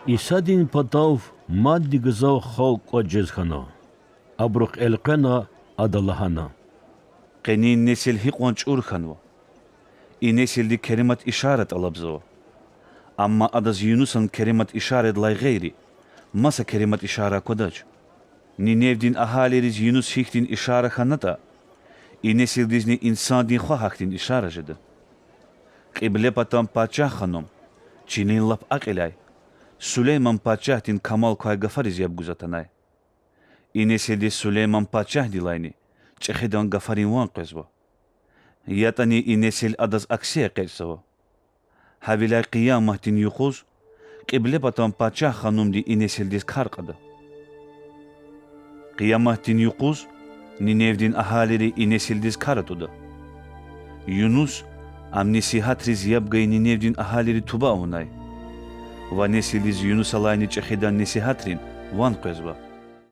İsadin patav maddi gızav halk o cezhana. Abruk elqena adalahana. Qenin nesil hiqonç urkhanvo. İ nesildi kerimat işaret alabzo. Amma adaz Yunus'un kerimat işaret lay gayri. Masa kerimat işara kodaç. Ninevdin ahaleriz Yunus hiktin işara khanata. İ nesildizni insan din khahaktin işara jedi. Qible patam paçah khanom. Çinin lap aqilay. Süleyman paçahtin kamal koy gafariz yabguzatanay. İ nesildi Süleyman paçah dilayni. Çehidan gafarin wan qezvo. Yatani İ nesil adaz aksiye qezvo. Havilay qiyamahtin yukhuz. Qible patam paçah khanum di İ nesildis karqadı. Qiyamahtin yukhuz. Ninevdin ahaleri İ nesildis karatudu. Yunus amnisihatriz yabgay Ninevdin ahaleri tuba unay. Va nesildiz Yunus alayni çehidan nesihatrin wan qezvo.